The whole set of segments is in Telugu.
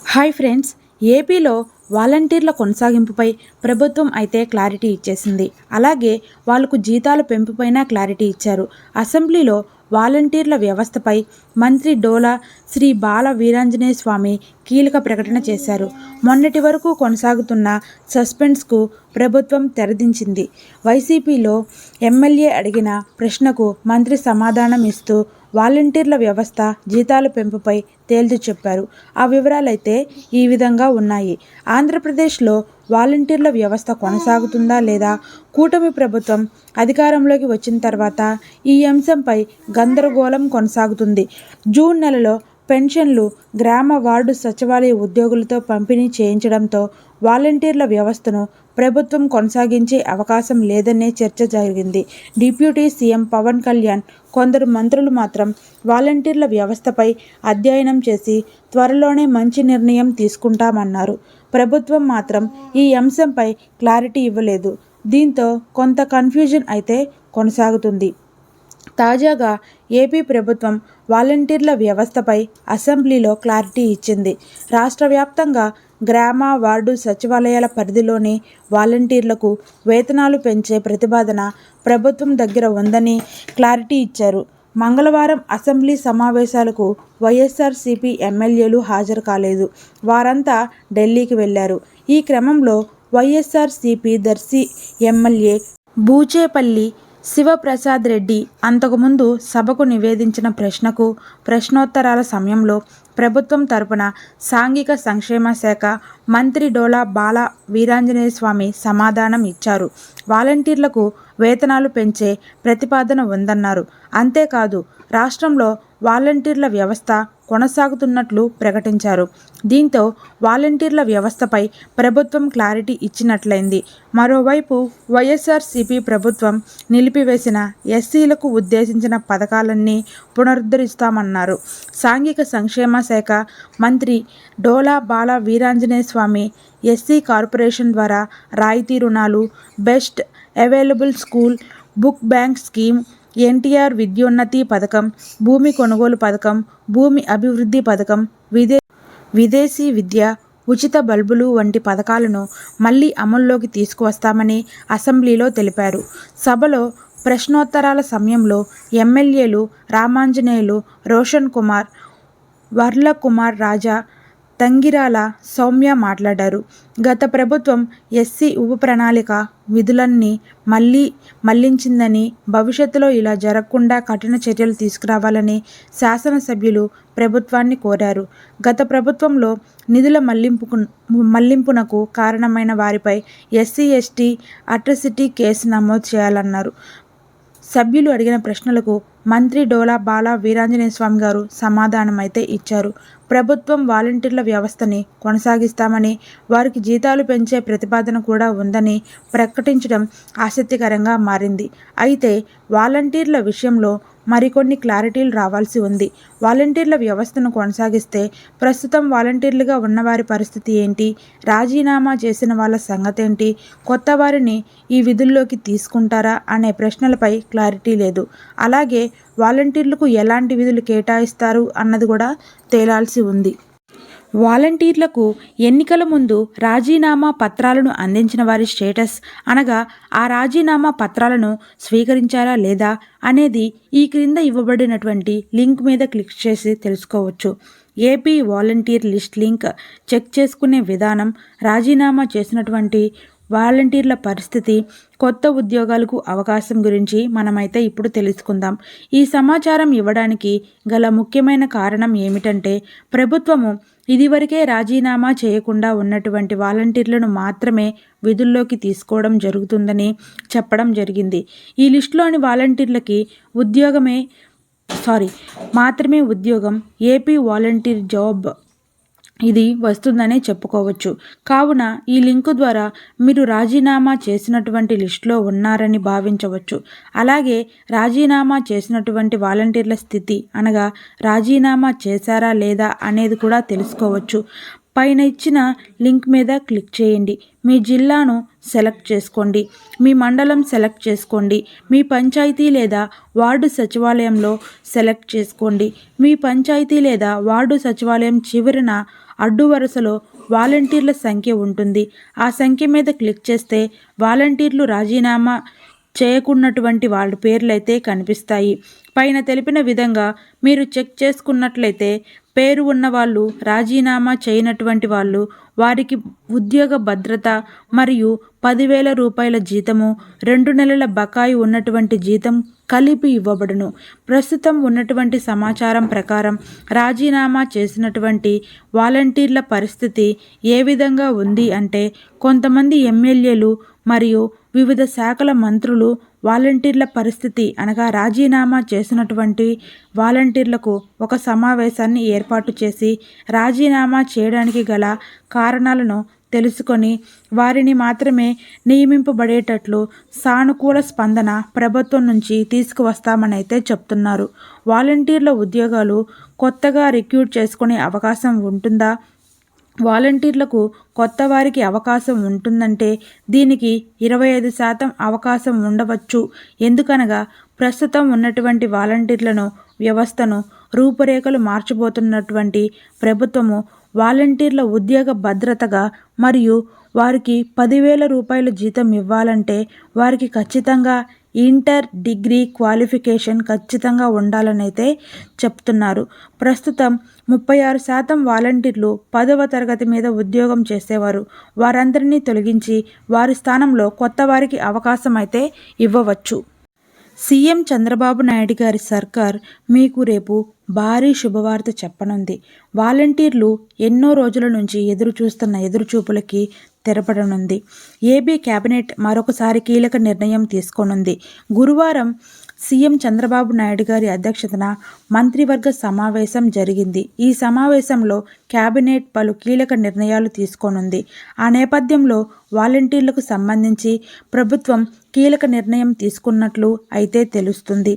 Hi friends. ఏపీలో వాలంటీర్ల కొనసాగింపుపై ప్రభుత్వం అయితే క్లారిటీ ఇచ్చేసింది. అలాగే వాళ్లకు జీతాల పెంపుపైన క్లారిటీ ఇచ్చారు. అసెంబ్లీలో వాలంటీర్ల వ్యవస్థపై మంత్రి డోలా శ్రీ బాల వీరాంజనేయ స్వామి కీలక ప్రకటన చేశారు. మొన్నటి వరకు కొనసాగుతున్న సస్పెన్స్కు ప్రభుత్వం తెరదించింది. వైసీపీలో ఎమ్మెల్యే అడిగిన ప్రశ్నకు మంత్రి సమాధానం ఇస్తూ వాలంటీర్ల వ్యవస్థ జీతాల పెంపుపై తేల్చి చెప్పారు. ఆ వివరాలైతే ఈ విధంగా ఉన్నాయి. ఆంధ్రప్రదేశ్లో వాలంటీర్ల వ్యవస్థ కొనసాగుతుందా లేదా? కూటమి ప్రభుత్వం అధికారంలోకి వచ్చిన తర్వాత ఈ అంశంపై గందరగోళం కొనసాగుతుంది. జూన్ నెలలో పెన్షన్లు గ్రామ వార్డు సచివాలయ ఉద్యోగులతో పంపిణీ చేయించడంతో వాలంటీర్ల వ్యవస్థను ప్రభుత్వం కొనసాగించే అవకాశం లేదనే చర్చ జరిగింది. డిప్యూటీ సీఎం పవన్ కళ్యాణ్, కొందరు మంత్రులు మాత్రం వాలంటీర్ల వ్యవస్థపై అధ్యయనం చేసి త్వరలోనే మంచి నిర్ణయం తీసుకుంటామన్నారు. ప్రభుత్వం మాత్రం ఈ అంశంపై క్లారిటీ ఇవ్వలేదు. దీంతో కొంత కన్ఫ్యూజన్ అయితే కొనసాగుతుంది. తాజాగా ఏపీ ప్రభుత్వం వాలంటీర్ల వ్యవస్థపై అసెంబ్లీలో క్లారిటీ ఇచ్చింది. రాష్ట్ర వ్యాప్తంగా గ్రామ వార్డు సచివాలయాల పరిధిలోని వాలంటీర్లకు వేతనాలు పెంచే ప్రతిపాదన ప్రభుత్వం దగ్గర ఉందని క్లారిటీ ఇచ్చారు. మంగళవారం అసెంబ్లీ సమావేశాలకు వైఎస్ఆర్సీపీ ఎమ్మెల్యేలు హాజరు కాలేదు. వారంతా ఢిల్లీకి వెళ్లారు. ఈ క్రమంలో వైఎస్ఆర్సీపీ దర్శి ఎమ్మెల్యే బూచేపల్లి శివప్రసాద్ రెడ్డి అంతకుముందు సభకు నివేదించిన ప్రశ్నకు ప్రశ్నోత్తరాల సమయంలో ప్రభుత్వం తరపున సాంఘిక సంక్షేమ శాఖ మంత్రి డోలా బాల వీరాంజనేయ స్వామి సమాధానం ఇచ్చారు. వాలంటీర్లకు వేతనాలు పెంచే ప్రతిపాదన ఉందన్నారు. అంతేకాదు, రాష్ట్రంలో వాలంటీర్ల వ్యవస్థ కొనసాగుతున్నట్లు ప్రకటించారు. దీంతో వాలంటీర్ల వ్యవస్థపై ప్రభుత్వం క్లారిటీ ఇచ్చినట్లయింది. మరోవైపు వైఎస్ఆర్సీపీ ప్రభుత్వం నిలిపివేసిన ఎస్సీలకు ఉద్దేశించిన పథకాలన్నీ పునరుద్ధరిస్తామన్నారు. సాంఘిక సంక్షేమ శాఖ మంత్రి డోలా బాల వీరాంజనేయ స్వామి ఎస్సీ కార్పొరేషన్ ద్వారా రాయితీ రుణాలు, best available school book bank scheme, NTR Vidyonnathi పథకం, భూమి కొనుగోలు పథకం, భూమి అభివృద్ధి పథకం, విదేశీ విద్య, ఉచిత బల్బులు వంటి పథకాలను మళ్లీ అమల్లోకి తీసుకువస్తామని అసెంబ్లీలో తెలిపారు. సభలో ప్రశ్నోత్తరాల సమయంలో ఎమ్మెల్యేలు రామాంజనేయులు, రోషన్ కుమార్, వర్ల కుమార్ రాజా, తంగిరాల సౌమ్య మాట్లాడారు. గత ప్రభుత్వం ఎస్సీ ఉప ప్రణాళిక విధులన్నీ మళ్లించిందని, భవిష్యత్తులో ఇలా జరగకుండా కఠిన చర్యలు తీసుకురావాలని శాసనసభ్యులు ప్రభుత్వాన్ని కోరారు. గత ప్రభుత్వంలో నిధుల మళ్లింపునకు కారణమైన వారిపై ఎస్సీ ఎస్టీ అట్రాసిటీ కేసు నమోదు చేయాలన్నారు. సభ్యులు అడిగిన ప్రశ్నలకు మంత్రి డోలా బాల వీరాంజనేయ స్వామి గారు సమాధానమైతే ఇచ్చారు. ప్రభుత్వం వాలంటీర్ల వ్యవస్థని కొనసాగిస్తామని, వారికి జీతాలు పెంచే ప్రతిపాదన కూడా ఉందని ప్రకటించడం ఆసక్తికరంగా మారింది. అయితే వాలంటీర్ల విషయంలో మరికొన్ని క్లారిటీలు రావాల్సి ఉంది. వాలంటీర్ల వ్యవస్థను కొనసాగిస్తే ప్రస్తుతం వాలంటీర్లుగా ఉన్నవారి పరిస్థితి ఏంటి? రాజీనామా చేసిన వాళ్ళ సంగతేంటి? కొత్త వారిని ఈ విధుల్లోకి తీసుకుంటారా అనే ప్రశ్నలపై క్లారిటీ లేదు. అలాగే వాలంటీర్లకు ఎలాంటి విధులు కేటాయిస్తారు అన్నది కూడా తేలాల్సి ఉంది. వాలంటీర్లకు ఎన్నికల ముందు రాజీనామా పత్రాలను అందించిన వారి స్టేటస్, అనగా ఆ రాజీనామా పత్రాలను స్వీకరించారా లేదా అనేది ఈ క్రింద ఇవ్వబడినటువంటి లింక్ మీద క్లిక్ చేసి తెలుసుకోవచ్చు. AP volunteer list link check చేసుకునే విధానం, రాజీనామా చేసినటువంటి వాలంటీర్ల పరిస్థితి, కొత్త ఉద్యోగాలకు అవకాశం గురించి మనమైతే ఇప్పుడు తెలుసుకుందాం. ఈ సమాచారం ఇవ్వడానికి గల ముఖ్యమైన కారణం ఏమిటంటే, ప్రభుత్వము ఇదివరకే రాజీనామా చేయకుండా ఉన్నటువంటి వాలంటీర్లను మాత్రమే విధుల్లోకి తీసుకోవడం జరుగుతుందని చెప్పడం జరిగింది. ఈ లిస్టులోని వాలంటీర్లకి మాత్రమే ఉద్యోగం, ఏపీ వాలంటీర్ జాబ్ ఇది వస్తుందనే చెప్పుకోవచ్చు. కావున ఈ లింకు ద్వారా మీరు రాజీనామా చేసినటువంటి లిస్టులో ఉన్నారని భావించవచ్చు. అలాగే రాజీనామా చేసినటువంటి వాలంటీర్ల స్థితి, అనగా రాజీనామా చేశారా లేదా అనేది కూడా తెలుసుకోవచ్చు. పైన ఇచ్చిన లింక్ మీద క్లిక్ చేయండి. మీ జిల్లాను సెలెక్ట్ చేసుకోండి, మీ మండలం సెలెక్ట్ చేసుకోండి, మీ పంచాయతీ లేదా వార్డు సచివాలయంలో సెలెక్ట్ చేసుకోండి. మీ పంచాయతీ లేదా వార్డు సచివాలయం చివరన అడ్డు వరుసలో వాలంటీర్ల సంఖ్య ఉంటుంది. ఆ సంఖ్య మీద క్లిక్ చేస్తే వాలంటీర్లు రాజీనామా చేయకున్నటువంటి వాళ్ళ పేర్లైతే కనిపిస్తాయి. పైన తెలిపిన విధంగా మీరు చెక్ చేసుకున్నట్లయితే పేరు ఉన్నవాళ్ళు, రాజీనామా చేయనటువంటి వాళ్ళు, వారికి ఉద్యోగ భద్రత మరియు 10,000 రూపాయల జీతము, 2 నెలల బకాయి ఉన్నటువంటి జీతం కలిపి ఇవ్వబడును. ప్రస్తుతం ఉన్నటువంటి సమాచారం ప్రకారం రాజీనామా చేసినటువంటి వాలంటీర్ల పరిస్థితి ఏ విధంగా ఉంది అంటే, కొంతమంది ఎమ్మెల్యేలు మరియు వివిధ శాఖల మంత్రులు వాలంటీర్ల పరిస్థితి అనగా రాజీనామా చేసినటువంటి వాలంటీర్లకు ఒక సమావేశాన్ని ఏర్పాటు చేసి రాజీనామా చేయడానికి గల కారణాలను తెలుసుకొని వారిని మాత్రమే నియమింపబడేటట్లు సానుకూల స్పందన ప్రభుత్వం నుంచి తీసుకువస్తామని అయితే చెప్తున్నారు. వాలంటీర్ల ఉద్యోగాలు కొత్తగా రిక్రూట్ చేసుకునే అవకాశం ఉంటుందా? వాలంటీర్లకు కొత్త వారికి అవకాశం ఉంటుందంటే దీనికి 25% అవకాశం ఉండవచ్చు. ఎందుకనగా ప్రస్తుతం ఉన్నటువంటి వాలంటీర్లను వ్యవస్థను రూపురేఖలు మార్చబోతున్నటువంటి ప్రభుత్వము వాలంటీర్ల ఉద్యోగ భద్రతగా మరియు వారికి 10,000 రూపాయల జీతం ఇవ్వాలంటే వారికి ఖచ్చితంగా ఇంటర్, డిగ్రీ క్వాలిఫికేషన్ ఖచ్చితంగా ఉండాలని అయితే చెప్తున్నారు. ప్రస్తుతం 36% వాలంటీర్లు 10వ తరగతి మీద ఉద్యోగం చేసేవారు. వారందరినీ తొలగించి వారి స్థానంలో కొత్త వారికి అవకాశం అయితే ఇవ్వవచ్చు. సీఎం చంద్రబాబు నాయుడు గారి సర్కార్ మీకు రేపు భారీ శుభవార్త చెప్పనుంది. వాలంటీర్లు ఎన్నో రోజుల నుంచి ఎదురు చూస్తున్న ఎదురుచూపులకి తెరపడనుంది. ఏపీ కేబినెట్ మరొకసారి కీలక నిర్ణయం తీసుకోనుంది. గురువారం సీఎం చంద్రబాబు నాయుడు గారి అధ్యక్షతన మంత్రివర్గ సమావేశం జరిగింది. ఈ సమావేశంలో కేబినెట్ పలు కీలక నిర్ణయాలు తీసుకోనుంది. ఆ నేపథ్యంలో వాలంటీర్లకు సంబంధించి ప్రభుత్వం కీలక నిర్ణయం తీసుకున్నట్లు అయితే తెలుస్తుంది.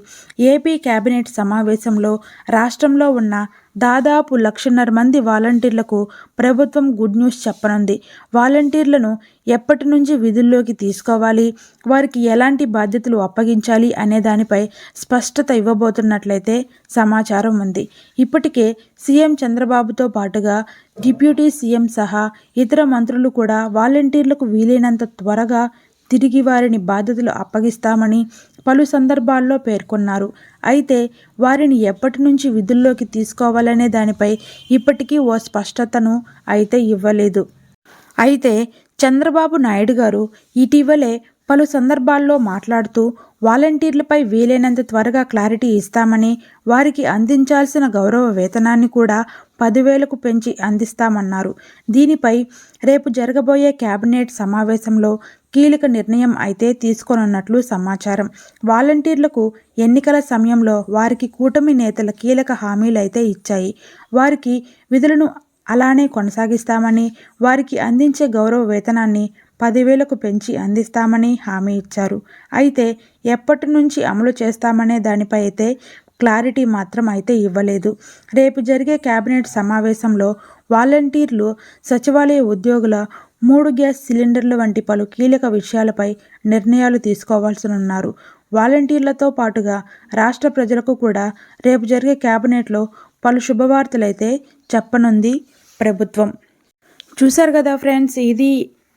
ఏపీ కేబినెట్ సమావేశంలో రాష్ట్రంలో ఉన్న దాదాపు 1,50,000 మంది వాలంటీర్లకు ప్రభుత్వం గుడ్ న్యూస్ చెప్పనుంది. వాలంటీర్లను ఎప్పటి నుంచి విధుల్లోకి తీసుకోవాలి, వారికి ఎలాంటి బాధ్యతలు అప్పగించాలి అనే దానిపై స్పష్టత ఇవ్వబోతున్నట్లయితే సమాచారం ఉంది. ఇప్పటికే సీఎం చంద్రబాబుతో పాటుగా డిప్యూటీ సీఎం సహా ఇతర మంత్రులు కూడా వాలంటీర్లకు వీలైనంత త్వరగా తిరిగి వారిని బాధ్యతలు అప్పగిస్తామని పలు సందర్భాల్లో పేర్కొన్నారు. అయితే వారిని ఎప్పటి నుంచి విధుల్లోకి తీసుకోవాలనే దానిపై ఇప్పటికీ ఓ స్పష్టతను అయితే ఇవ్వలేదు. అయితే చంద్రబాబు నాయుడు గారు ఇటీవలే పలు సందర్భాల్లో మాట్లాడుతూ వాలంటీర్లపై వీలైనంత త్వరగా క్లారిటీ ఇస్తామని, వారికి అందించాల్సిన గౌరవ వేతనాన్ని కూడా 10,000కు పెంచి అందిస్తామన్నారు. దీనిపై రేపు జరగబోయే కేబినెట్ సమావేశంలో కీలక నిర్ణయం అయితే తీసుకోనున్నట్లు సమాచారం. వాలంటీర్లకు ఎన్నికల సమయంలో వారికి కూటమి నేతల కీలక హామీలు అయితే ఇచ్చాయి. వారికి విధులను అలానే కొనసాగిస్తామని, వారికి అందించే గౌరవ వేతనాన్ని 10,000కు పెంచి అందిస్తామని హామీ ఇచ్చారు. అయితే ఎప్పటి నుంచి అమలు చేస్తామనే దానిపై అయితే క్లారిటీ మాత్రం అయితే ఇవ్వలేదు. రేపు జరిగే కేబినెట్ సమావేశంలో వాలంటీర్లు, సచివాలయ ఉద్యోగుల 3 గ్యాస్ సిలిండర్లు వంటి పలు కీలక విషయాలపై నిర్ణయాలు తీసుకోవాల్సినున్నారు. వాలంటీర్లతో పాటుగా రాష్ట్ర ప్రజలకు కూడా రేపు జరిగే కేబినెట్లో పలు శుభవార్తలైతే చెప్పనుంది ప్రభుత్వం. చూశారు కదా ఫ్రెండ్స్, ఇది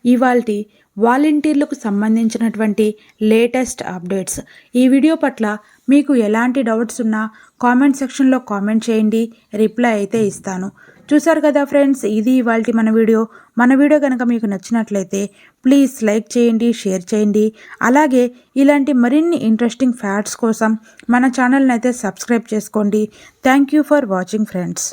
ఇవాల్టి వాలంటీర్లకు సంబంధించినటువంటి లేటెస్ట్ అప్డేట్స్. ఈ వీడియో పట్ల మీకు ఎలాంటి డౌట్స్ ఉన్నా కామెంట్ సెక్షన్లో కామెంట్ చేయండి, రిప్లై అయితే ఇస్తాను. చూశారు కదా ఫ్రెండ్స్, ఇది ఇవాల్టి మన వీడియో కనుక మీకు నచ్చినట్లయితే ప్లీజ్ లైక్ చేయండి, షేర్ చేయండి. అలాగే ఇలాంటి మరిన్ని ఇంట్రెస్టింగ్ ఫ్యాక్ట్స్ కోసం మన ఛానల్ని అయితే సబ్స్క్రైబ్ చేసుకోండి. Thank you for watching friends.